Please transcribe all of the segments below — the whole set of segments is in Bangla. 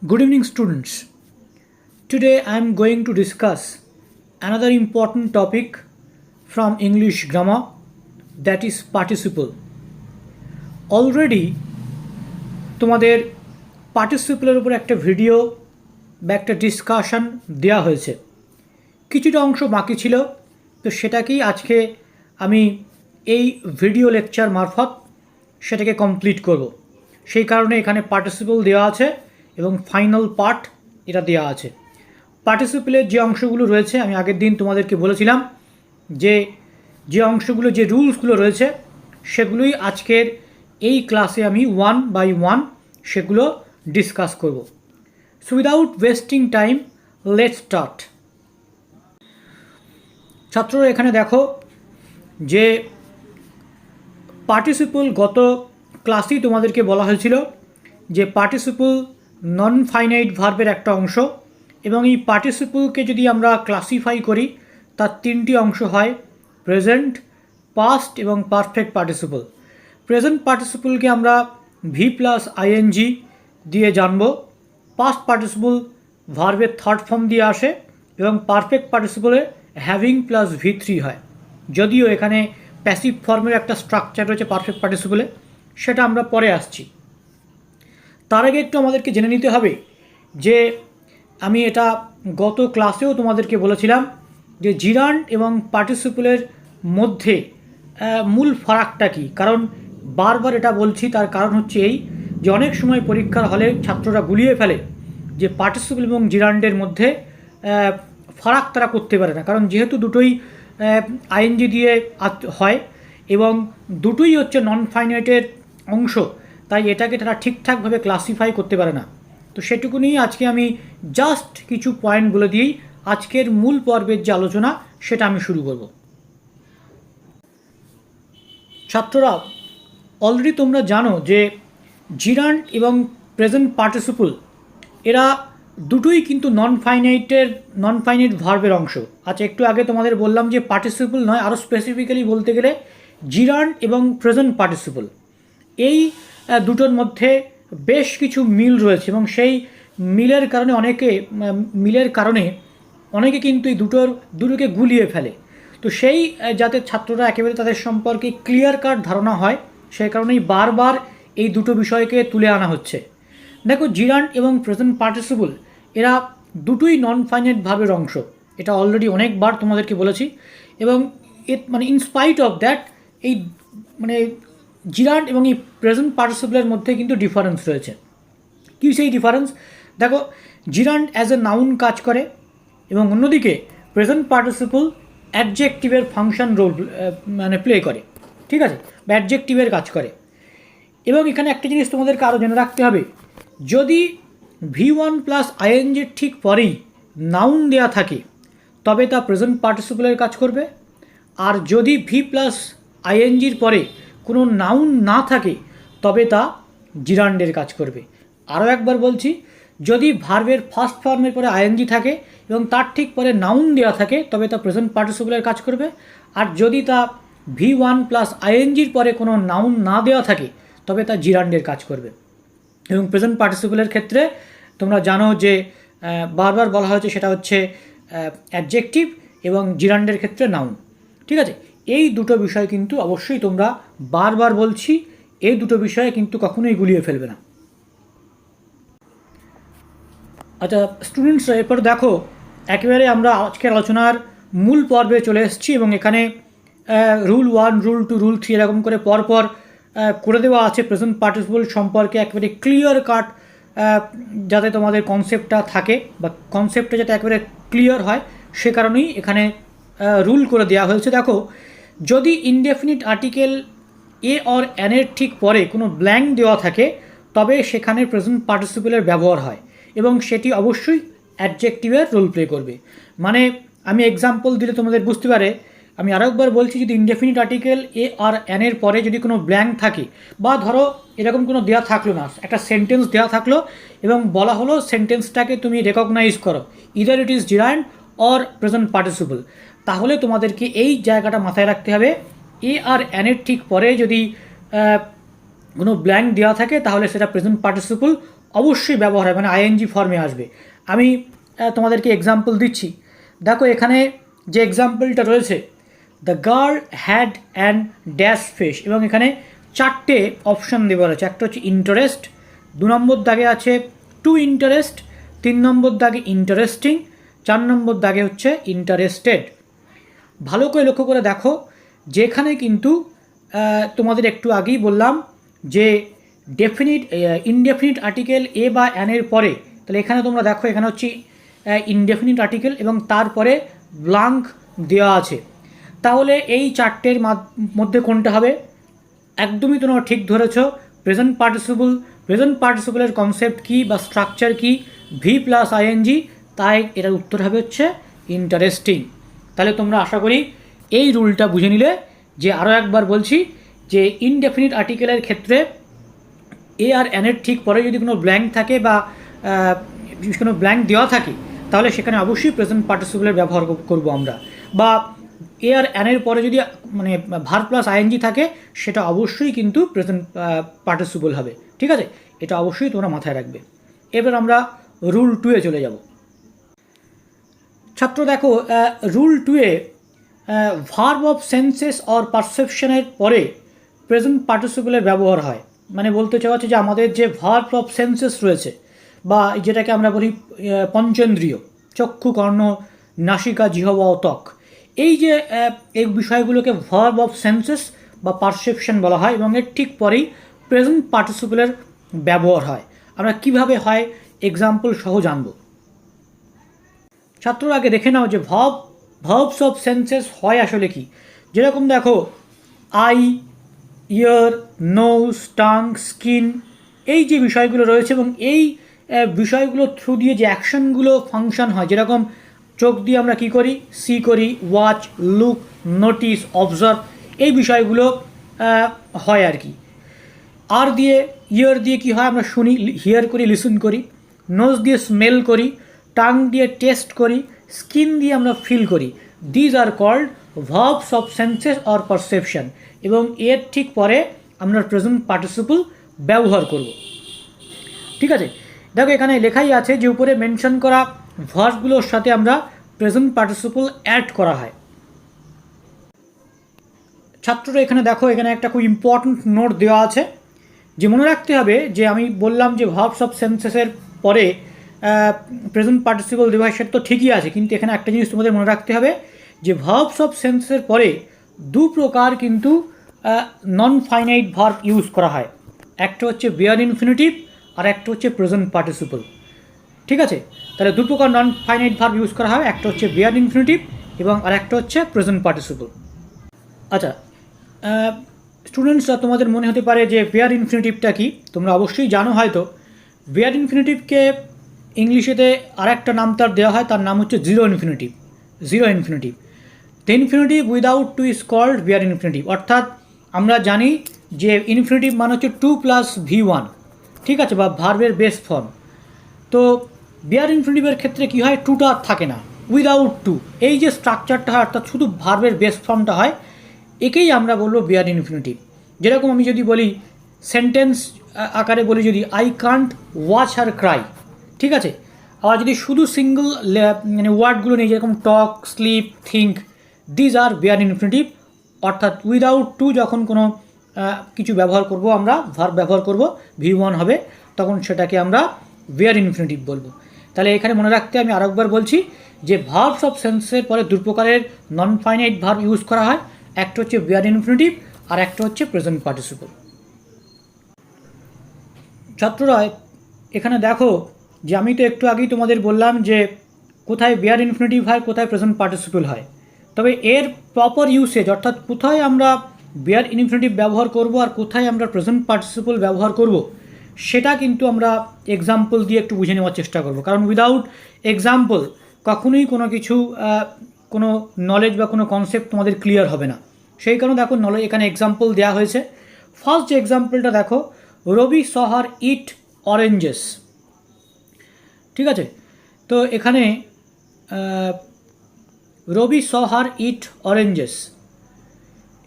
Good evening, students. Today I am going to discuss another important topic from English grammar, that is participle. Already তোমাদের পার্টিসিপলের উপর একটা ভিডিও বা একটা ডিসকাশন দেওয়া হয়েছে, কিছুটা অংশ বাকি ছিল, তো সেটাকেই আজকে আমি এই ভিডিও লেকচার মারফত সেটাকে কমপ্লিট করব। সেই কারণে এখানে পার্টিসিপল দেওয়া আছে এবং ফাইনাল পার্ট এটা দেওয়া আছে। পার্টিসিপলের যে অংশগুলো রয়েছে আমি আগের দিন তোমাদেরকে বলেছিলাম যে অংশগুলো, যে রুলসগুলো রয়েছে সেগুলোই আজকের এই ক্লাসে আমি ওয়ান বাই ওয়ান সেগুলো ডিসকাস করব। So without wasting time let's start. ছাত্ররা এখানে দেখো যে পার্টিসিপল গত ক্লাসেই তোমাদেরকে বলা হয়েছিল যে পার্টিসিপল নন ফাইনাইট ভার্বের একটা অংশ, এবং এই পার্টিসিপলকে যদি আমরা ক্লাসিফাই করি তার তিনটি অংশ হয়: প্রেজেন্ট, পাস্ট এবং পারফেক্ট পার্টিসিপল। প্রেজেন্ট পার্টিসিপলকে আমরা ভি প্লাস আইএনজি দিয়ে জানব, পাস্ট পার্টিসিপল ভার্বের থার্ড ফর্ম দিয়ে আসে এবং পারফেক্ট পার্টিসিপলে হ্যাভিং প্লাস V3 হয়। যদিও এখানে প্যাসিভ ফর্মের একটা স্ট্রাকচার রয়েছে পারফেক্ট পার্টিসিপলে, সেটা আমরা পরে আসছি। তার আগে একটু আমাদেরকে জেনে নিতে হবে যে আমি এটা গত ক্লাসেও তোমাদেরকে বলেছিলাম যে জিরান্ড এবং পার্টিসিপলের মধ্যে মূল ফারাকটা কী। কারণ বারবার এটা বলছি, তার কারণ হচ্ছে এই যে অনেক সময় পরীক্ষার হলে ছাত্ররা গুলিয়ে ফেলে যে পার্টিসিপল এবং জিরান্ডের মধ্যে ফারাক তারা করতে পারে না, কারণ যেহেতু দুটোই আইএনজি দিয়ে হয় এবং দুটোই হচ্ছে নন ফাইনাইটের অংশ, তাই এটাকে তারা ঠিকঠাকভাবে ক্লাসিফাই করতে পারে না। তো সেটুকুনি আজকে আমি জাস্ট কিছু পয়েন্ট বলে দিয়েই আজকের মূল পর্বের যে আলোচনা সেটা আমি শুরু করব। ছাত্ররা অলরেডি তোমরা জানো যে জিরান্ড এবং প্রেজেন্ট পার্টিসিপল এরা দুটোই কিন্তু নন ফাইনাইট ভার্বের অংশ। আচ্ছা, একটু আগে তোমাদের বললাম যে পার্টিসিপল নয়, আরও স্পেসিফিক্যালি বলতে গেলে জিরান্ড এবং প্রেজেন্ট পার্টিসিপল এই দুটোর মধ্যে বেশ কিছু মিল রয়েছে, এবং সেই মিলের কারণে অনেকে কিন্তু এই দুটোকে গুলিয়ে ফেলে। তো সেই যাতে ছাত্ররা একেবারে তাদের সম্পর্কে ক্লিয়ার কাট ধারণা হয়, সেই কারণেই বারবার এই দুটো বিষয়কে তুলে আনা হচ্ছে। দেখো, জিরান্ড এবং প্রেজেন্ট পার্টিসিপল এরা দুটোই নন ফাইনাইট ভার্বের অংশ, এটা অলরেডি অনেকবার তোমাদেরকে বলেছি। এবং ইনস্পাইট অফ দ্যাট এই জিরান্ড এবং এই প্রেজেন্ট পার্টিসিপলের মধ্যে কিন্তু ডিফারেন্স রয়েছে। কী সেই ডিফারেন্স? দেখো, জিরান্ড অ্যাজ এ নাউন কাজ করে এবং অন্যদিকে প্রেজেন্ট পার্টিসিপল অ্যাডজেক্টিভের ফাংশন রোল প্লে করে, ঠিক আছে, বা অ্যাডজেক্টিভের কাজ করে। এবং এখানে একটা জিনিস তোমাদেরকে আরও জেনে রাখতে হবে, যদি V1 প্লাস আইএনজির ঠিক পরেই নাউন দেওয়া থাকে তবে তা প্রেজেন্ট পার্টিসিপলের কাজ করবে, আর যদি V প্লাস আইএনজির পরে কোনো নাউন না থাকে তবে তা জিরান্ডের কাজ করবে। আরও একবার বলছি, যদি ভার্বের ফার্স্ট ফর্মের পরে আইএনজি থাকে এবং তার ঠিক পরে নাউন দেওয়া থাকে তবে তা প্রেজেন্ট পার্টিসিপলের কাজ করবে, আর যদি তা V1 প্লাস আইএনজির পরে কোনো নাউন না দেওয়া থাকে তবে তা জিরান্ডের কাজ করবে। এবং প্রেজেন্ট পার্টিসিপলের ক্ষেত্রে তোমরা জানো যে বারবার বলা হয়েছে সেটা হচ্ছে অ্যাডজেক্টিভ, এবং জিরান্ডের ক্ষেত্রে নাউন, ঠিক আছে। এই দুটো বিষয় কিন্তু অবশ্যই তোমরা বারবার বলছি, এই দুটো বিষয়ে কিন্তু কখনোই গুলিয়ে ফেলবে না। আচ্ছা স্টুডেন্টসরা, এরপর দেখো একেবারে আমরা আজকের আলোচনার মূল পর্বে চলে এসেছি, এবং এখানে রুল 1, রুল 2, রুল 3 এরকম করে পরপর করে দেওয়া আছে প্রেজেন্ট পার্টিসিপল সম্পর্কে একেবারে ক্লিয়ার কাট, যাতে তোমাদের কনসেপ্টটা থাকে বা কনসেপ্টটা যাতে একেবারে ক্লিয়ার হয়, সে কারণেই এখানে রুল করে দেওয়া হয়েছে। দেখো, যদি ইনডেফিনিট আর্টিকেল এ অর অ্যানের ঠিক পরে কোনো ব্ল্যাঙ্ক দেওয়া থাকে তবে সেখানে প্রেজেন্ট পার্টিসিপলের ব্যবহার হয়, এবং সেটি অবশ্যই অ্যাডজেক্টিভের রোল প্লে করবে। মানে আমি এক্সাম্পল দিলে তোমাদের বুঝতে পারে, আমি আরও একবার বলছি, যদি ইনডেফিনিট আর্টিকেল এ আর অ্যানের পরে যদি কোনো ব্ল্যাঙ্ক থাকে, বা ধরো এরকম কোনো দেওয়া থাকলো না, একটা সেন্টেন্স দেওয়া থাকলো এবং বলা হলো সেন্টেন্সটাকে তুমি রেকগনাইজ করো, either it is জিরান্ড or present participle, তাহলে তোমাদেরকে এই জায়গাটা মাথায় রাখতে হবে, এ আর অ্যানের ঠিক পরে যদি কোনো ব্ল্যাঙ্ক দেওয়া থাকে তাহলে সেটা প্রেজেন্ট পার্টিসিপল অবশ্যই ব্যবহার হয়, মানে আইএনজি ফর্মে আসবে। আমি তোমাদেরকে এক্সাম্পল দিচ্ছি। দেখো এখানে যে এক্সাম্পলটা রয়েছে, the girl had an dash fish, এবং এখানে 4টে অপশান দেওয়া রয়েছে। একটা হচ্ছে ইন্টারেস্ট, 2 নম্বর দাগে আছে টু ইন্টারেস্ট, 3 নম্বর দাগে ইন্টারেস্টিং, 4 নম্বর দাগে হচ্ছে ইন্টারেস্টেড। ভালো করে লক্ষ্য করে দেখো, যেখানে কিন্তু তোমাদের একটু আগেই বললাম যে ডেফিনিট ইনডেফিনিট আর্টিকেল এ বা অ্যানের পরে, তাহলে এখানে তোমরা দেখো এখানে হচ্ছে ইনডেফিনিট আর্টিকেল এবং তারপরে ব্লাঙ্ক দেওয়া আছে। তাহলে এই 4টের মধ্যে কোনটা হবে? একদমই তোমরা ঠিক ধরেছ, প্রেজেন্ট পার্টিসিপল। প্রেজেন্ট পার্টিসিপলের কনসেপ্ট কী বা স্ট্রাকচার কী? ভি প্লাস আইএনজি, তাই এটার উত্তর হবে হচ্ছে ইন্টারেস্টিং। তাহলে তোমরা আশা করি এই রুলটা বুঝে নিলে। যে আরও একবার বলছি যে ইনডেফিনিট আর্টিকেলের ক্ষেত্রে এ আর অ্যানের ঠিক পরে যদি কোনো ব্ল্যাঙ্ক থাকে বা কোনো ব্ল্যাঙ্ক দেওয়া থাকে, তাহলে সেখানে অবশ্যই প্রেজেন্ট পার্টিসিপলের ব্যবহার করব আমরা। বা এ আর অ্যানের পরে যদি মানে ভার্ব প্লাস আইএনজি থাকে, সেটা অবশ্যই কিন্তু প্রেজেন্ট পার্টিসিপল হবে। ঠিক আছে, এটা অবশ্যই তোমরা মাথায় রাখবে। এবার আমরা রুল 2-এ চলে যাব। ছাত্র দেখো, রুল 2-এ ভার্ব অফ সেন্সেস অর পারসেপশনের পরে প্রেজেন্ট পার্টিসিপলের ব্যবহার হয়। মানে বলতে চাওয়া হচ্ছে যে আমাদের যে ভার্ব অফ সেন্সেস রয়েছে, বা যেটাকে আমরা বলি পঞ্চেন্দ্রিয়, চক্ষু, কর্ণ, নাসিকা, জিহ্বা ও ত্বক, এই যে এই বিষয়গুলোকে ভার্ব অফ সেন্সেস বা পারসেপশন বলা হয়, এবং এর ঠিক পরেই প্রেজেন্ট পার্টিসিপলের ব্যবহার হয়। আমরা কিভাবে হয় এক্সাম্পল সহ জানব। ছাত্ররা আগে দেখে নাও যে ভার্বস অফ সেন্সেস হয় আসলে কি। যেরকম দেখো, eye, ear, nose, tongue, skin, এই যে বিষয়গুলো রয়েছে, এবং এই বিষয়গুলো থ্রু দিয়ে যে অ্যাকশনগুলো ফাংশন হয়, যেরকম চোখ দিয়ে আমরা কী করি? সি করি, ওয়াচ, লুক, নোটিস, অবজার্ভ, এই বিষয়গুলো হয় আর কি। আর দিয়ে, ইয়ার দিয়ে কী হয়? আমরা শুনি, হিয়ার করি, লিসন করি। নোজ দিয়ে স্মেল করি, টাং দিয়ে টেস্ট করি, স্কিন দিয়ে আমরা ফিল করি। These are called verbs of senses or perception, এবং এর ঠিক পরে আমরা প্রেজেন্ট পার্টিসিপল ব্যবহার করব। ঠিক আছে, দেখো এখানে লেখাই আছে যে উপরে মেনশন করা ভার্বগুলোর সাথে আমরা প্রেজেন্ট পার্টিসিপল অ্যাড করা হয়। ছাত্ররা এখানে দেখো, এখানে একটা খুব ইম্পর্ট্যান্ট নোট দেওয়া আছে, যে মনে রাখতে হবে যে আমি বললাম যে ভার্বস অফ সেন্সেসের পরে প্রেজেন্ট পার্টিসিপল দেওয়া হয়, সেটা তো ঠিকই আছে, কিন্তু এখানে একটা জিনিস তোমাদের মনে রাখতে হবে যে ভার্বস অফ সেন্সেসের পরে 2 প্রকার কিন্তু নন ফাইনাইট ভার্ব ইউজ করা হয়। একটা হচ্ছে বেয়ার ইনফিনিটিভ, আর একটা হচ্ছে প্রেজেন্ট পার্টিসিপল। ঠিক আছে, তাহলে 2 প্রকার নন ফাইনাইট ভার্ব ইউজ করা হয়, একটা হচ্ছে বেয়ার ইনফিনিটিভ এবং আর একটা হচ্ছে প্রেজেন্ট পার্টিসিপল। আচ্ছা স্টুডেন্টসরা, তোমাদের মনে হতে পারে যে বেয়ার ইনফিনিটিভটা কি। তোমরা অবশ্যই জানো হয়তো, বেয়ার ইনফিনিটিভকে ইংলিশেতে আর একটা নাম তার দেওয়া হয়, তার নাম হচ্ছে zero infinitive. Zero infinitive, the infinitive without to is called bare infinitive. অর্থাৎ আমরা জানি যে ইনফিনিটিভ মানে হচ্ছে 2 + V1, ঠিক আছে, বা ভার্বের বেস ফর্ম। তো বেয়ার ইনফিনিটিভের ক্ষেত্রে কী হয়? টুটা থাকে না, উইদাউট টু, এই যে স্ট্রাকচারটা হয়, অর্থাৎ শুধু ভার্বের বেস ফর্মটা হয়, একেই আমরা বলবো বেয়ার ইনফিনিটিভ। যেরকম আমি যদি বলি সেন্টেন্স আকারে বলি, যদি I can't watch her Cry, ঠিক আছে, আবার যদি শুধু সিঙ্গল মানে ওয়ার্ডগুলো নেই, যেরকম talk, sleep, think, these are bare infinitive. অর্থাৎ উইদাউট টু যখন কোনো কিছু ব্যবহার করব, আমরা ভার্ব ব্যবহার করব, V1 হবে, তখন সেটাকে আমরা বেয়ার ইনফিনিটিভ বলবো। তাহলে এখানে মনে রাখতে আমি আরেকবার বলছি যে ভার্বস অফ সেন্সের পরে 2 প্রকারের নন ফাইনাইট ভার্ব ইউজ করা হয়, একটা হচ্ছে বেয়ার ইনফিনিটিভ আর একটা হচ্ছে প্রেজেন্ট পার্টিসিপল। ছাত্ররা এখানে দেখো যে আমি তো একটু আগেই তোমাদের বললাম যে কোথায় বেয়ার ইনফিনিটিভ হয়, কোথায় প্রেজেন্ট পার্টিসিপল হয়। তবে এর প্রপার ইউসেজ, অর্থাৎ কোথায় আমরা বেয়ার ইনফিনিটিভ ব্যবহার করব আর কোথায় আমরা প্রেজেন্ট পার্টিসিপল ব্যবহার করব, সেটা কিন্তু আমরা এক্সাম্পল দিয়ে একটু বুঝে নেওয়ার চেষ্টা করব। কারণ উইদাউট এক্সাম্পল কখনোই কোনো কিছু কোনো নলেজ বা কোনো কনসেপ্ট তোমাদের ক্লিয়ার হবে না। সেই কারণে দেখো এখানে এক্সাম্পল দেওয়া হয়েছে। ফার্স্ট যে এক্সাম্পলটা দেখো, রবি স হার ইট অরেঞ্জেস। ঠিক আছে, তো এখানে রবি স হার ইট অরেঞ্জেস,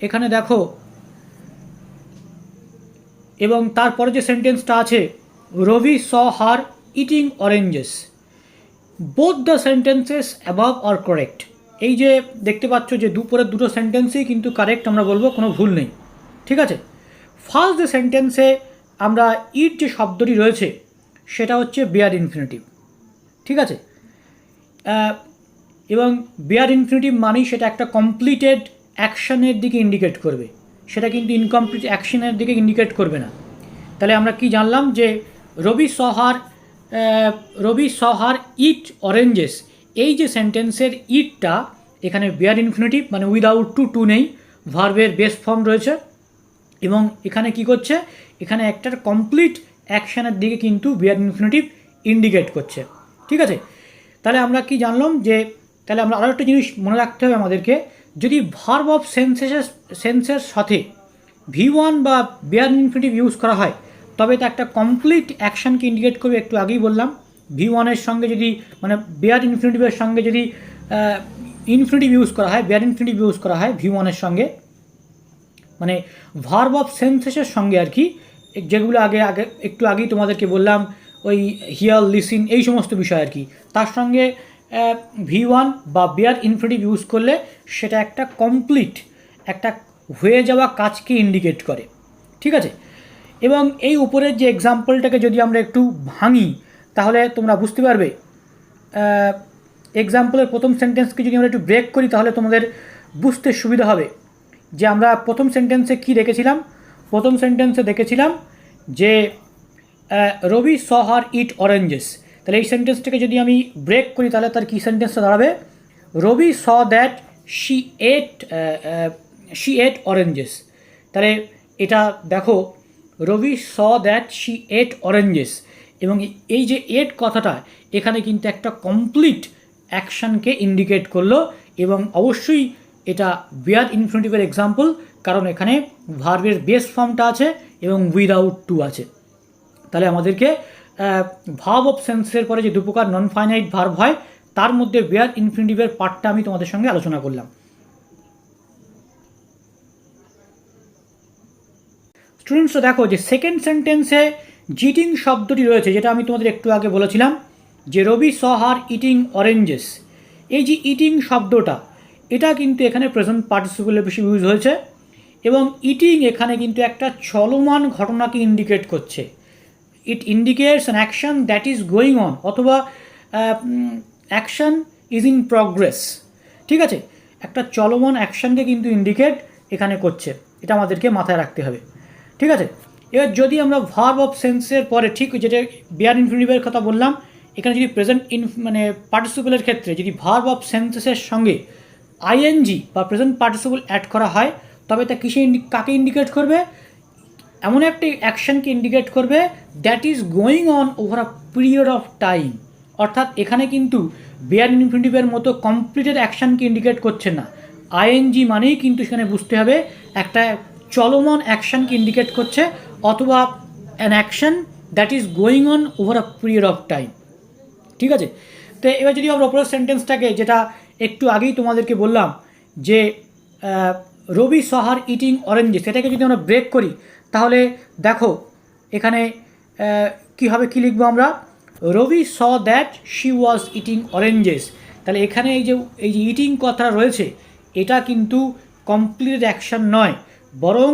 এখানে দেখো, এবং তারপরে যে সেন্টেন্সটা আছে, Rabi saw her eating oranges. Both the sentences above are correct. এই যে দেখতে পাচ্ছ যে দুপুরের দুটো সেন্টেন্সেই কিন্তু কারেক্ট আমরা বলবো, কোনো ভুল নেই, ঠিক আছে। ফার্স্ট যে সেন্টেন্সে আমরা ইট যে শব্দটি রয়েছে সেটা হচ্ছে বেয়ার ইনফিনিটিভ, ঠিক আছে। এবং বেয়ার ইনফিনিটিভ মানেই সেটা একটা কমপ্লিটেড অ্যাকশানের দিকে ইন্ডিকেট করবে, সেটা কিন্তু ইনকমপ্লিট অ্যাকশনের দিকে ইন্ডিকেট করবে না। তাহলে আমরা কি জানলাম যে রবি সহার ইট অরেঞ্জেস, এই যে সেন্টেন্সের ইটটা এখানে বেয়ার ইনফিনিটিভ, মানে উইদাউট টু নেই, ভার্বের বেস ফর্ম রয়েছে, এবং এখানে কি করছে, এখানে একটা কমপ্লিট অ্যাকশানের দিকে কিন্তু বেয়ার ইনফিনিটিভ ইন্ডিকেট করছে, ঠিক আছে। তাহলে আমরা কি জানলাম যে, তাহলে আমরা আরও একটা জিনিস মনে রাখতে হবে আমাদেরকে, যদি ভার্ব অফ সেন্সের সাথে V1 বা বেয়ার ইনফিনিটিভ ইউজ করা হয় তবে তা একটা কমপ্লিট অ্যাকশানকে ইন্ডিকেট করবে। একটু আগেই বললাম V1-এর সঙ্গে যদি, মানে বেয়ার ইনফিনিটিভের সঙ্গে যদি ইনফিনিটিভ ইউজ করা হয়, বেয়ার ইনফিনিটিভ ইউজ করা হয় V1-এর সঙ্গে, মানে ভার্ব অফ সেন্সেসের সঙ্গে আর কি, যেগুলো আগে একটু আগেই তোমাদেরকে বললাম, ওই হিয়ার, লিসিন, এই সমস্ত বিষয় আর কি, তার সঙ্গে V1 বা বেয়ার ইনফিনিটিভ ইউজ করলে সেটা একটা কমপ্লিট, একটা হয়ে যাওয়া কাজকে ইন্ডিকেট করে, ঠিক আছে। এবং এই উপরের যে এক্সাম্পলটাকে যদি আমরা একটু ভাঙি তাহলে তোমরা বুঝতে পারবে। এক্সাম্পলের প্রথম সেন্টেন্সকে যদি আমরা একটু ব্রেক করি তাহলে তোমাদের বুঝতে সুবিধা হবে যে আমরা প্রথম সেন্টেন্সে কি দেখেছিলাম। প্রথম সেন্টেন্সে দেখেছিলাম যে রবি স হার ইট অরেঞ্জেস। তাহলে এই সেন্টেন্সটাকে যদি আমি ব্রেক করি তাহলে তার কী সেন্টেন্সটা দাঁড়াবে, Rabi saw that she ate oranges. তাহলে এটা দেখো, Rabi saw that she ate oranges, এবং এই যে এট কথাটা এখানে কিন্তু একটা কমপ্লিট অ্যাকশানকে ইন্ডিকেট করলো, এবং অবশ্যই এটা বেয়ার ইনফিনিটিভের এক্সাম্পল, কারণ এখানে ভার্বের বেস ফর্মটা আছে এবং উইদাউট টু আছে। তাহলে আমাদেরকে ভার্ব অফ সেন্সের পরে যে দু প্রকার নন ফাইনাইট ভার্ব হয় তার মধ্যে বেয়ার ইনফিনিটিভের পার্টটা আমি তোমাদের সঙ্গে আলোচনা করলাম। স্টুডেন্টসরা দেখো যে সেকেন্ড সেন্টেন্সে জিটিং শব্দটি রয়েছে, যেটা আমি তোমাদের একটু আগে বলেছিলাম যে রবি স হার ইটিং অরেঞ্জেস। এই যে ইটিং শব্দটা এটা কিন্তু এখানে প্রেজেন্ট পার্টিসিপেলের বেশি ইউজ হয়েছে, এবং ইটিং এখানে কিন্তু একটা চলমান ঘটনাকে ইন্ডিকেট করছে। ইট indicates an action that is going on, অথবা অ্যাকশন ইজ ইন প্রগ্রেস, ঠিক আছে। একটা চলমান অ্যাকশনকে কিন্তু ইন্ডিকেট এখানে করছে, এটা আমাদেরকে মাথায় রাখতে হবে, ঠিক আছে। এবার যদি আমরা ভার্ব অফ সেন্সের পরে, ঠিক যেটা বেয়ার ইনফিনিটিভের কথা বললাম, এখানে যদি প্রেজেন্ট মানে পার্টিসিপেলের ক্ষেত্রে যদি ভার্ব অফ সেন্সেসের সঙ্গে আইএনজি বা প্রেজেন্ট পার্টিসিপল অ্যাড করা হয় তবে তা কাকে ইন্ডিকেট করবে, এমন একটি অ্যাকশনকে ইন্ডিকেট করবে that is going on over a period of time. অর্থাৎ এখানে কিন্তু বেয়ার ইনফিনিটিভের মতো কমপ্লিটেড অ্যাকশনকে ইন্ডিকেট করছে না, আইএনজি মানেই কিন্তু সেখানে বুঝতে হবে একটা চলমান অ্যাকশনকে ইন্ডিকেট করছে, অথবা an action that is going on over a period of time, ঠিক আছে। তো এবার যদি আমরা অপরের সেন্টেন্সটাকে, যেটা একটু আগেই তোমাদেরকে বললাম যে রবি স হার ইটিং অরেঞ্জেস, সেটাকে যদি আমরা ব্রেক করি তাহলে দেখো এখানে কী হবে, কী লিখবো আমরা, Rabi saw that she was eating oranges. তাহলে এখানে এই যে ইটিং কথা রয়েছে এটা কিন্তু কমপ্লিট অ্যাকশন নয়, বরং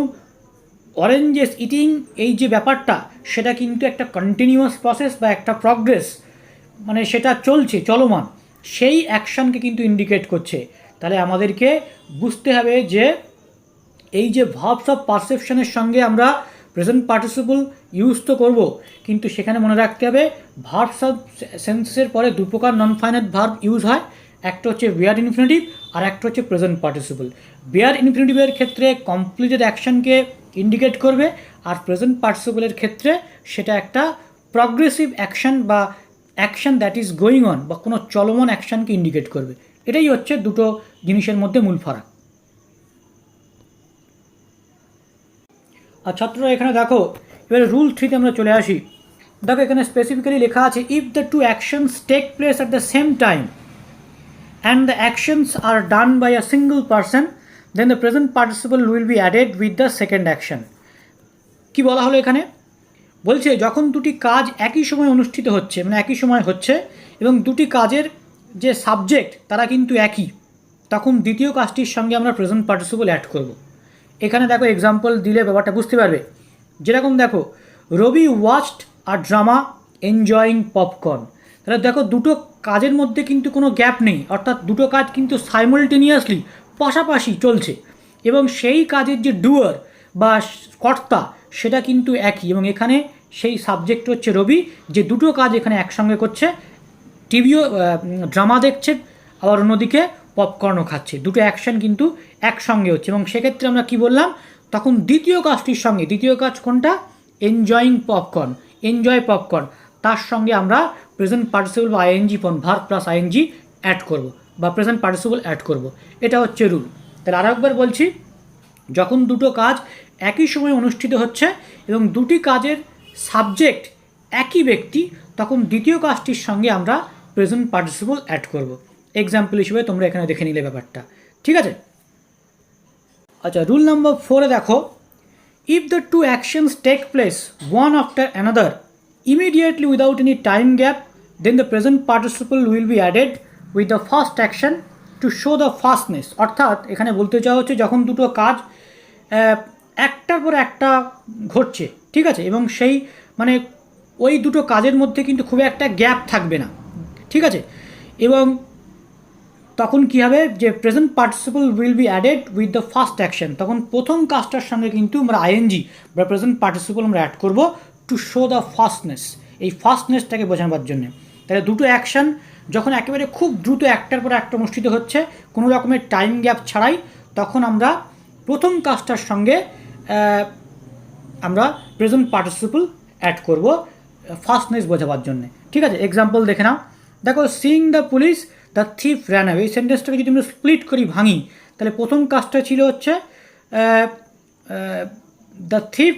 অরেঞ্জেস ইটিং এই যে ব্যাপারটা সেটা কিন্তু একটা কন্টিনিউয়াস প্রসেস বা একটা প্রগ্রেস, মানে সেটা চলছে, চলমান, সেই অ্যাকশনকে কিন্তু ইন্ডিকেট করছে। তাহলে আমাদেরকে বুঝতে হবে যে এই যে ভার্বস অফ পারসেপশনের সঙ্গে আমরা প্রেজেন্ট পার্টিসিপল ইউজ তো করব, কিন্তু সেখানে মনে রাখতে হবে ভার্বস অফ সেন্সেসের পরে দু প্রকার নন ফাইনাইট ভার্ব ইউজ হয়, একটা হচ্ছে বেয়ার ইনফিনিটিভ আর একটা হচ্ছে প্রেজেন্ট পার্টিসিপল। বেয়ার ইনফিনিটিভের ক্ষেত্রে কমপ্লিটেড অ্যাকশনকে ইন্ডিকেট করবে, আর প্রেজেন্ট পার্টিসিপলের ক্ষেত্রে সেটা একটা প্রগ্রেসিভ অ্যাকশন বা action that is going on, বা কোনো চলমান অ্যাকশনকে ইন্ডিকেট করবে। এটাই হচ্ছে দুটো জিনিসের মধ্যে মূল ফারাক। আর ছাত্ররা এখানে দেখো, এবারে রুল 3তে আমরা চলে আসি। দেখো এখানে স্পেসিফিক্যালি লেখা আছে, if the two actions take place at the same time and the actions are done by a single person then the present participle will be added with the second action. কী বলা হলো এখানে, বলছে যখন দুটি কাজ একই সময় অনুষ্ঠিত হচ্ছে, মানে একই সময় হচ্ছে এবং দুটি কাজের যে সাবজেক্ট তারা কিন্তু একই, তখন দ্বিতীয় কাজটির সঙ্গে আমরা প্রেজেন্ট পার্টিসিপল অ্যাড করব। এখানে দেখো এক্সাম্পল দিলে ব্যাপারটা বুঝতে পারবে। যেরকম দেখো, রবি ওয়াচড আ ড্রামা এনজয়িং পপকর্ন। তাহলে দেখো দুটো কাজের মধ্যে কিন্তু কোনো গ্যাপ নেই, অর্থাৎ দুটো কাজ কিন্তু সাইমালটেনিয়াসলি পাশাপাশি চলছে এবং সেই কাজের যে ডুয়ার বা কর্তা সেটা কিন্তু একই, এবং এখানে সেই সাবজেক্ট হচ্ছে রবি, যে দুটো কাজ এখানে একসঙ্গে করছে। টিভিও ড্রামা দেখছে, আবার অন্যদিকে পপকর্নও খাচ্ছে, দুটো অ্যাকশন কিন্তু একসঙ্গে হচ্ছে। এবং সেক্ষেত্রে আমরা কি বললাম, তখন দ্বিতীয় কাজটির সঙ্গে, দ্বিতীয় কাজ কোনটা, এনজয়িং পপকর্ন, এনজয় পপকর্ন, তার সঙ্গে আমরা প্রেজেন্ট পার্টিসিপল বা ING form verb plus ING add করব বা প্রেজেন্ট পার্টিসিপল অ্যাড করব। এটা হচ্ছে রুল। তাহলে আরেকবার বলছি, যখন দুটো কাজ একই সময় অনুষ্ঠিত হচ্ছে এবং দুটি কাজের সাবজেক্ট একই ব্যক্তি, তখন দ্বিতীয় কাজটির সঙ্গে আমরা প্রেজেন্ট পার্টিসিপল অ্যাড করব। এক্সাম্পল হিসেবে তোমরা এখানে দেখে নিলে ব্যাপারটা, ঠিক আছে। আচ্ছা, রুল নাম্বার 4-এ দেখো, if the two actions take place one after another immediately without any time gap, then the present participle will be added with the first action to show the fastness. অর্থাৎ এখানে বলতে চাওয়া হচ্ছে, যখন দুটো কাজ একটার পর একটা ঘটছে, ঠিক আছে, এবং সেই মানে ওই দুটো কাজের মধ্যে কিন্তু খুব একটা গ্যাপ থাকবে না, ঠিক আছে, এবং তখন কী হবে, যে present participle will be added with the first action, তখন প্রথম কাজটার সঙ্গে কিন্তু আমরা আইএনজি বা প্রেজেন্ট পার্টিসিপল আমরা অ্যাড করব টু শো দ্য ফাস্টনেস, এই ফাস্টনেসটাকে বোঝানোর জন্য। তাহলে দুটো অ্যাকশন যখন একেবারে খুব দ্রুত একটার পর একটা অনুষ্ঠিত হচ্ছে কোনো রকমের টাইম গ্যাপ ছাড়াই, তখন আমরা প্রথম কাজটার সঙ্গে আমরা প্রেজেন্ট পার্টিসিপল অ্যাড করব ফাস্টনেস বোঝাবার জন্য, ঠিক আছে। এক্সাম্পল দেখে নাও, দেখো, seeing the police the thief ran away, এই সেন্টেন্সটাকে যদি আমরা স্প্লিট করি, ভাঙি, তাহলে প্রথম কাজটা ছিল হচ্ছে the thief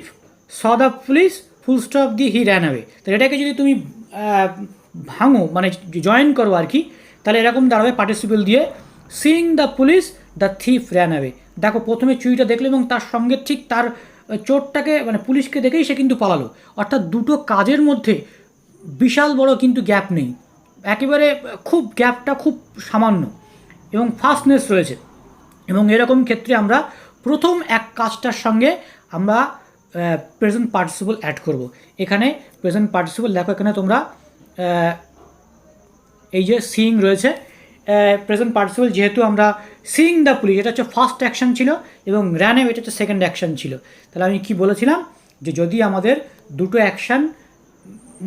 saw the police full stop the he ran away. তাহলে এটাকে যদি তুমি ভাঙো, মানে জয়েন করো আর কি, তাহলে এরকম দাঁড়াবে পার্টিসিপল দিয়ে, seeing the police the thief ran away. দেখো, প্রথমে চুরিটা দেখলো এবং তার সঙ্গে ঠিক তার চোরটাকে, মানে পুলিশকে দেখেই সে কিন্তু পালালো। অর্থাৎ দুটো কাজের মধ্যে বিশাল বড় কিন্তু গ্যাপ নেই, একেবারে খুব গ্যাপটা খুব সামান্য এবং ফাস্টনেস রয়েছে। এবং এরকম ক্ষেত্রে আমরা প্রথম এক কাজটার সঙ্গে আমরা প্রেজেন্ট পার্টিসিপল অ্যাড করব। এখানে প্রেজেন্ট পার্টিসিপল দেখো, এখানে তোমরা এই যে সিইং রয়েছে, প্রেজেন্ট পার্টিসিপল যেহেতু আমরা সিইং দ্য পুলিশ, এটা হচ্ছে ফার্স্ট অ্যাকশন ছিল, এবং র্যান অ্যাওয়ে এটা হচ্ছে সেকেন্ড অ্যাকশন ছিল। তাহলে আমি কি বলেছিলাম, যে যদি আমাদের দুটো অ্যাকশন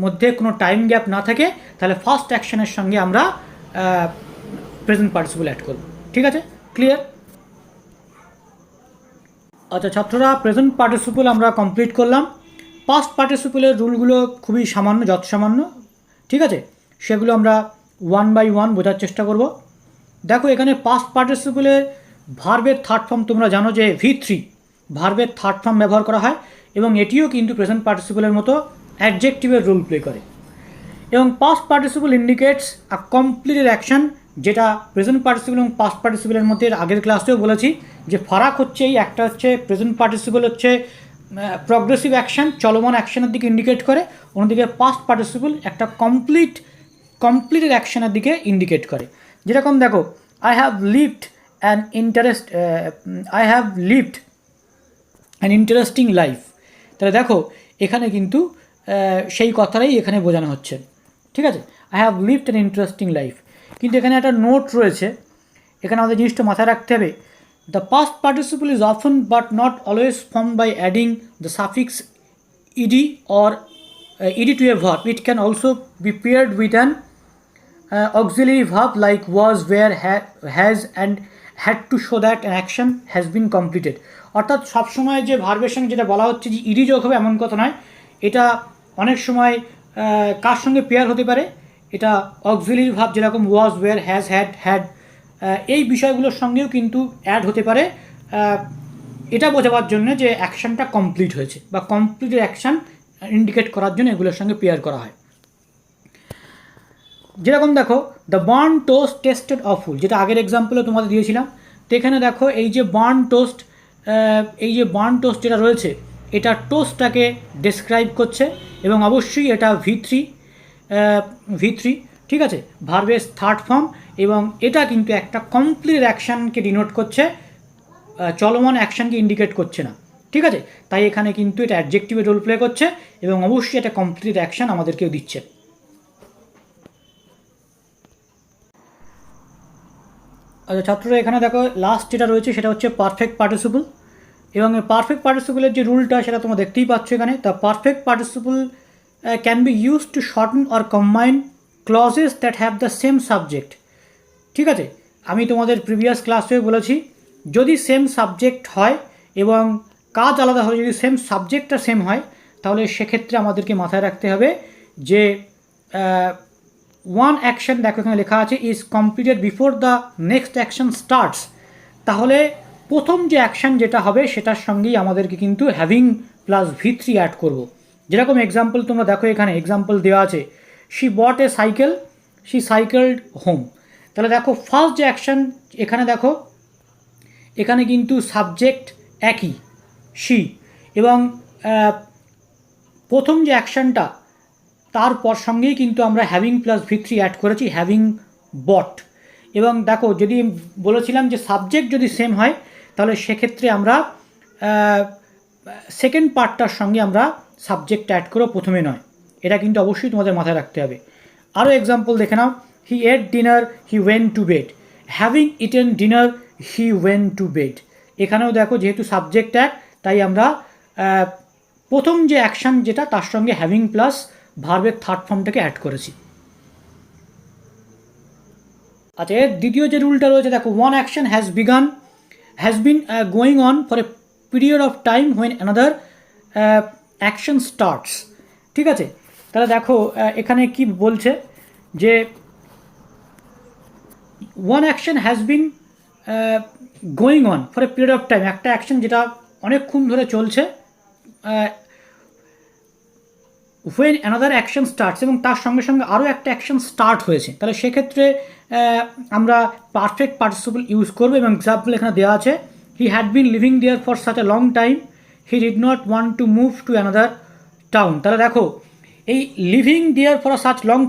মধ্যে কোনো টাইম গ্যাপ না থাকে, তাহলে ফার্স্ট অ্যাকশনের সঙ্গে আমরা প্রেজেন্ট পার্টিসিপল অ্যাড করব, ঠিক আছে, ক্লিয়ার। আচ্ছা ছাত্ররা, প্রেজেন্ট পার্টিসিপল আমরা কমপ্লিট করলাম। পাস্ট পার্টিসিপলের রুলগুলো খুবই সামান্য, যত সামান্য, ঠিক আছে, সেগুলো আমরা ওয়ান বাই ওয়ান বোঝার চেষ্টা করব। দেখো, এখানে পাস্ট পার্টিসিপলের ভার্বের থার্ড ফর্ম তোমরা জানো যে V3 ভার্বের থার্ড ফর্ম ব্যবহার করা হয়, এবং এটিও কিন্তু প্রেজেন্ট পার্টিসিপলের মতো অ্যাডজেক্টিভের রোল প্লে করে। এবং পাস্ট পার্টিসিপল ইন্ডিকেটস আ কমপ্লিটেড অ্যাকশন, যেটা প্রেজেন্ট পার্টিসিপল এবং পাস্ট পার্টিসিপলের মধ্যে আগের ক্লাসেও বলেছি যে ফারাক হচ্ছে এই, একটা হচ্ছে প্রেজেন্ট পার্টিসিপল হচ্ছে প্রগ্রেসিভ অ্যাকশন, চলমান অ্যাকশনের দিকে ইন্ডিকেট করে, অন্যদিকে পাস্ট পার্টিসিপল একটা কমপ্লিটেড অ্যাকশনের দিকে ইন্ডিকেট করে। যেরকম দেখো, I have lived an interesting life. তাহলে দেখো, এখানে কিন্তু সেই কথাটাই এখানে বোঝানো হচ্ছে, ঠিক আছে, I have lived an interesting life. কিন্তু এখানে একটা নোট রয়েছে, এখানে আমাদের জিনিসটা মাথায় রাখতে হবে, the past participle is often but not always form by adding the suffix ED or ED to a verb, it can also be paired with an auxiliary verb like was, where, has and had to show that an action has been completed। অর্থাৎ সবসময় যে ভার্বের সঙ্গে যেটা বলা হচ্ছে যে ইডি যোগ হবে এমন কথা নয়, এটা অনেক সময় কার সঙ্গে পেয়ার হতে পারে, এটা অক্সিলারি ভার্ব যেরকম was, where, has, had এই বিষয়গুলোর সঙ্গেও কিন্তু অ্যাড হতে পারে, এটা বোঝাবার জন্য যে অ্যাকশানটা কমপ্লিট হয়েছে বা কমপ্লিটেড অ্যাকশান ইন্ডিকেট করার জন্য এগুলোর সঙ্গে পেয়ার করা হয়। যেরকম দেখো, the burn toast tasted awful, যেটা আগের এক্সাম্পলে তোমাদের দিয়েছিলাম। তো এখানে দেখো, এই যে বার্ন টোস্ট যেটা রয়েছে, এটা টোস্টটাকে ডেসক্রাইব করছে এবং অবশ্যই এটা ভি থ্রি, ঠিক আছে, ভার্বের থার্ড ফর্ম, এবং এটা কিন্তু একটা কমপ্লিট অ্যাকশানকে ডিনোট করছে, চলমান অ্যাকশানকে ইন্ডিকেট করছে না, ঠিক আছে। তাই এখানে কিন্তু এটা অ্যাডজেক্টিভে রোল প্লে করছে এবং অবশ্যই এটা কমপ্লিট অ্যাকশান আমাদেরকেও দিচ্ছে। আচ্ছা ছাত্ররা, এখানে দেখো লাস্ট যেটা রয়েছে সেটা হচ্ছে পারফেক্ট পার্টিসিপল, এবং পারফেক্ট পার্টিসিপলের যে রুলটা সেটা তোমরা দেখতেই পাচ্ছ এখানে। The perfect participle can be use to shorten or combine clauses that have the same subject, ঠিক আছে। আমি তোমাদের প্রিভিয়াস ক্লাসে বলেছি, যদি সেম সাবজেক্ট হয় এবং কাজ আলাদা হয়, যদি সেম সাবজেক্টটা সেম হয়, তাহলে সেক্ষেত্রে আমাদেরকে মাথায় রাখতে হবে যে ওয়ান অ্যাকশন, দেখো এখানে লেখা আছে is completed before the next action starts, তাহলে প্রথম যে অ্যাকশান যেটা হবে সেটার সঙ্গেই আমাদেরকে কিন্তু হ্যাভিং প্লাস ভি3 অ্যাড করব। যেরকম এক্সাম্পল তোমরা দেখো, এখানে এক্সাম্পল দেওয়া আছে, she bought a cycle, she cycled home. তাহলে দেখো ফার্স্ট যে অ্যাকশান, এখানে দেখো এখানে কিন্তু সাবজেক্ট একই শি, এবং প্রথম যে অ্যাকশানটা তারপর সঙ্গেই কিন্তু আমরা হ্যাভিং প্লাস ভি3 অ্যাড করেছি, হ্যাভিং বট। এবং দেখো যদি বলেছিলাম যে সাবজেক্ট যদি সেম হয় তাহলে সেক্ষেত্রে আমরা সেকেন্ড পার্টটার সঙ্গে আমরা সাবজেক্ট অ্যাড করব, প্রথমে নয়। এটা কিন্তু অবশ্যই তোমাদের মাথায় রাখতে হবে। আরও এক্সাম্পল দেখে নাও, he ate dinner, he went to bed, having eaten dinner, he went to bed. এখানেও দেখো যেহেতু সাবজেক্ট এক, তাই আমরা প্রথম যে অ্যাকশান যেটা তার সঙ্গে হ্যাভিং প্লাস ভার্বের থার্ড ফর্মটাকে অ্যাড করেছি। আচ্ছা, এর দ্বিতীয় যে রুলটা রয়েছে দেখো, one action has been going on for a period of time when another action starts, ঠিক আছে। তাহলে দেখো এখানে কি বলছে যে one action has been going on for a period of time, একটা অ্যাকশন যেটা অনেকক্ষণ ধরে চলছে, হোয়েন অ্যানাদার অ্যাকশন স্টার্টস, এবং তার সঙ্গে সঙ্গে আরও একটা অ্যাকশন স্টার্ট হয়েছে, তাহলে সেক্ষেত্রে আমরা পারফেক্ট পার্টিসিপল ইউজ করবো। এবং এক্সাম্পল এখানে দেওয়া আছে, he had been living there for such a long time, he did not want to move to another town. তাহলে দেখো এই living there for such long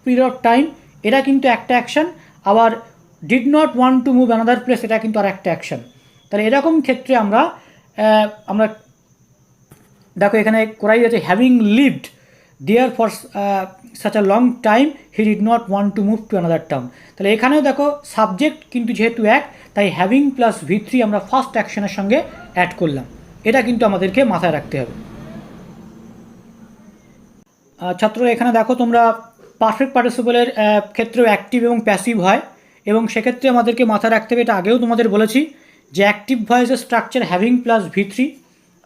period of time, এটা কিন্তু একটা অ্যাকশন, আবার did not want to move another place, এটা কিন্তু আর একটা অ্যাকশন। তাহলে এরকম ক্ষেত্রে আমরা দেখো এখানে করাই আছে, having lived there for such a long time, he did not want to move to another town. তাহলে এখানেও দেখো সাবজেক্ট কিন্তু যেহেতু এক, তাই হ্যাভিং প্লাস ভি3 আমরা ফার্স্ট অ্যাকশনের সঙ্গে অ্যাড করলাম। এটা কিন্তু আমাদেরকে মাথায় রাখতে হবে। ছাত্র, এখানে দেখো তোমরা পারফেক্ট পার্টিসিপলের ক্ষেত্রেও অ্যাক্টিভ এবং প্যাসিভ হয়, এবং সেক্ষেত্রে আমাদেরকে মাথায় রাখতে হবে, এটা আগেও তোমাদের বলেছি, যে অ্যাক্টিভ ভয়েসের স্ট্রাকচার হ্যাভিং প্লাস ভি3,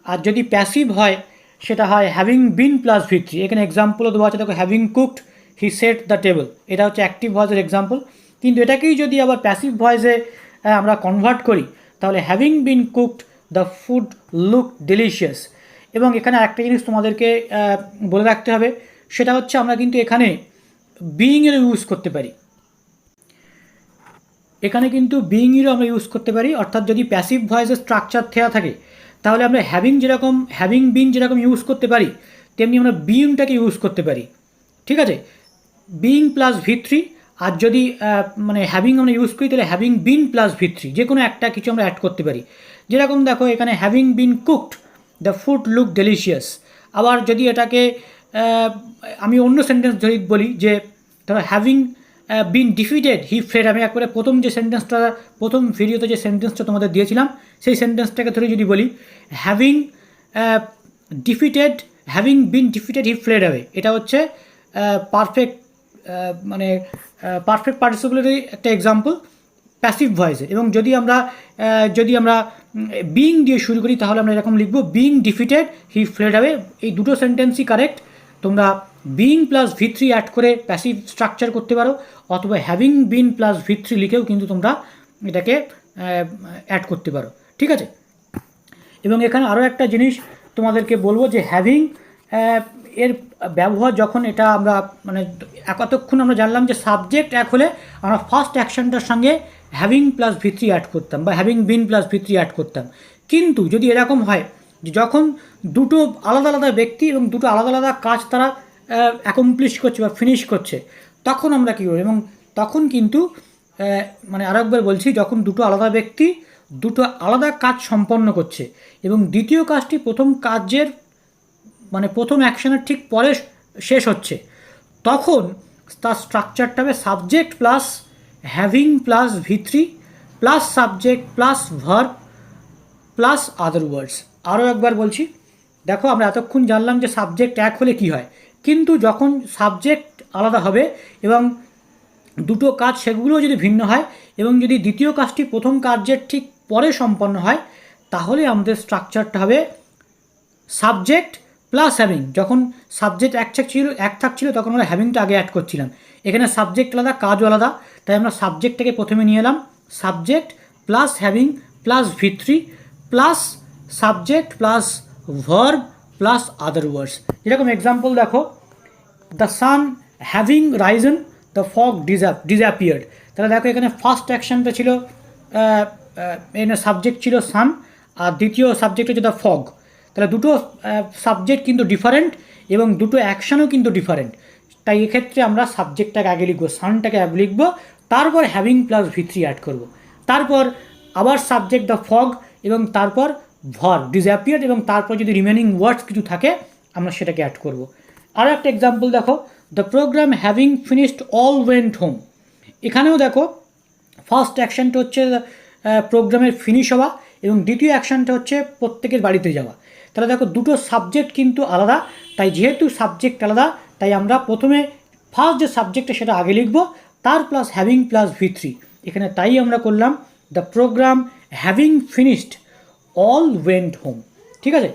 আর যদি প্যাসিভ হয় সেটা হয় হ্যাভিং বিন প্লাস ভি3। এখানে এক্সাম্পলও দেওয়া আছে, দেখো having cooked, he said the table, এটা হচ্ছে অ্যাক্টিভ ভয়েসের এক্সাম্পল। কিন্তু এটাকেই যদি আবার প্যাসিভ ভয়েসে আমরা কনভার্ট করি, তাহলে having been cooked the food look delicious. এবং এখানে একটা জিনিস তোমাদেরকে বলে রাখতে হবে, সেটা হচ্ছে আমরা কিন্তু এখানে বিইংয়েরও ইউজ করতে পারি, এখানে কিন্তু বিইংয়েরও আমরা ইউজ করতে পারি। অর্থাৎ যদি প্যাসিভ ভয়েসের স্ট্রাকচার দেওয়া থাকে, তাহলে আমরা হ্যাভিং বিন যেরকম ইউজ করতে পারি, তেমনি আমরা বিইংটাকে ইউজ করতে পারি, ঠিক আছে। বিইং প্লাস ভি3, আর যদি মানে হ্যাভিং আমরা ইউজ করি, তাহলে হ্যাভিং বিন প্লাস ভি3, যে কোনো একটা কিছু আমরা অ্যাড করতে পারি। যেরকম দেখো এখানে having been cooked the food look delicious. আবার যদি এটাকে আমি অন্য সেন্টেন্স যদি বলি, যে ধরো having been defeated he fled, আমি একবারে প্রথম যে সেন্টেন্সটা, প্রথম ভিডিওতে যে সেন্টেন্সটা তোমাদের দিয়েছিলাম, সেই সেন্টেন্সটাকে ধরে যদি বলি, having been defeated he fled away, এটা হচ্ছে পারফেক্ট পারফেক্ট পার্টিসিপলেরই একটা এক্সাম্পল প্যাসিভ ভয়েসে। এবং যদি আমরা বিইং দিয়ে শুরু করি, তাহলে আমরা এরকম লিখব, বিইং ডিফিটেড হি ফ্লেড অ্যাওয়ে। এই দুটো সেন্টেন্সই কারেক্ট। তোমরা বিইং প্লাস ভি3 অ্যাড করে প্যাসিভ স্ট্রাকচার করতে পারো, অথবা হ্যাভিং বিন প্লাস ভি3 লিখেও কিন্তু তোমরা এটাকে অ্যাড করতে পারো, ঠিক আছে। এবং এখানে আরও একটা জিনিস তোমাদেরকে বলবো, যে হ্যাভিং এর ব্যবহার যখন এটা আমরা এতক্ষণ আমরা জানলাম যে সাবজেক্ট এক হলে আমরা ফার্স্ট অ্যাকশনটার সঙ্গে হ্যাভিং প্লাস ভি3 অ্যাড করতাম, বা হ্যাভিং বিন প্লাস ভি3 অ্যাড করতাম। কিন্তু যদি এরকম হয় যে যখন দুটো আলাদা আলাদা ব্যক্তি এবং দুটো আলাদা আলাদা কাজ তারা অ্যাকমপ্লিশ করছে বা ফিনিশ করছে, তখন আমরা কী করব, এবং তখন কিন্তু মানে আরেকবার বলছি, যখন দুটো আলাদা ব্যক্তি দুটো আলাদা কাজ সম্পন্ন করছে এবং দ্বিতীয় কাজটি প্রথম কাজের মানে প্রথম অ্যাকশনের ঠিক পরে শেষ হচ্ছে, তখন তার স্ট্রাকচারটা হবে subject plus having plus V3 plus subject plus verb plus other words. আরও একবার বলছি, দেখো আমরা এতক্ষণ জানলাম যে সাবজেক্ট এক হলে কী হয়, কিন্তু যখন সাবজেক্ট আলাদা হবে এবং দুটো কাজ সেগুলোও যদি ভিন্ন হয় এবং যদি দ্বিতীয় কাজটি প্রথম কার্যের ঠিক পরে সম্পন্ন হয়, তাহলে আমাদের স্ট্রাকচারটা হবে সাবজেক্ট প্লাস হ্যাভিং। যখন সাবজেক্ট এক থাকছিল তখন আমরা হ্যাভিংটা আগে অ্যাড করছিলাম, এখানে সাবজেক্ট আলাদা কাজও আলাদা, তাই আমরা সাবজেক্টটাকে প্রথমে নিয়ে এলাম, subject plus having plus V3 plus subject plus verb plus other words. যেরকম এক্সাম্পল দেখো, the sun having risen the fog disappeared. তাহলে দেখো এখানে ফার্স্ট অ্যাকশনটা ছিল এখানে সাবজেক্ট ছিল সান আর দ্বিতীয় সাবজেক্ট হচ্ছে দ্য ফগ। তাহলে দুটো সাবজেক্ট কিন্তু ডিফারেন্ট এবং দুটো অ্যাকশনও কিন্তু ডিফারেন্ট, তাই এক্ষেত্রে আমরা সাবজেক্টটাকে আগে লিখবো, সানটাকে আগে লিখবো, তারপর হ্যাভিং প্লাস V3 অ্যাড করব, তারপর আবার সাবজেক্ট দ্য ফগ এবং তারপর ভার্ব ডিসঅ্যাপিয়ার্ড এবং তারপর যদি রিমেনিং ওয়ার্ডস কিছু থাকে আমরা সেটাকে অ্যাড করব। আরও একটা এক্সাম্পল দেখো, the program having finished all went home. এখানেও দেখো ফার্স্ট অ্যাকশনটা হচ্ছে প্রোগ্রামের ফিনিশ হওয়া এবং দ্বিতীয় অ্যাকশনটা হচ্ছে প্রত্যেকের বাড়িতে যাওয়া। তাহলে দেখো দুটো সাবজেক্ট কিন্তু আলাদা, তাই যেহেতু সাবজেক্ট আলাদা তাই আমরা প্রথমে ফার্স্ট যে সাবজেক্টটা সেটা আগে লিখব, তার প্লাস হ্যাভিং প্লাস V3। এখানে তাই আমরা করলাম the program having finished all went home. ঠিক আছে,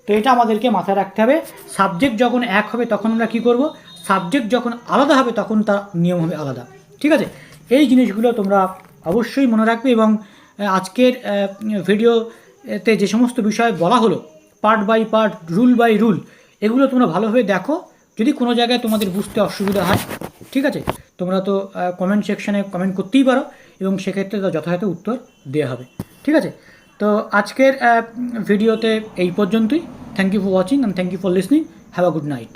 তো এটা আমাদেরকে মাথায় রাখতে হবে, সাবজেক্ট যখন এক হবে তখন আমরা কী করব, সাবজেক্ট যখন আলাদা হবে তখন তার নিয়ম হবে আলাদা। ঠিক আছে, এই জিনিসগুলো তোমরা অবশ্যই মনে রাখবে এবং আজকের ভিডিওতে যে সমস্ত বিষয় বলা হলো part by part, rule by rule, এগুলো তোমরা ভালোভাবে দেখো। যদি কোনো জায়গায় তোমাদের বুঝতে অসুবিধা হয়, ঠিক আছে, তোমরা তো কমেন্ট সেকশানে কমেন্ট করতেই পারো এবং সেক্ষেত্রে তো যথাযথ উত্তর দেওয়া হবে। ঠিক আছে, তো আজকের ভিডিওতে এই পর্যন্তই। Thank you for watching and thank you for listening. Have a good night.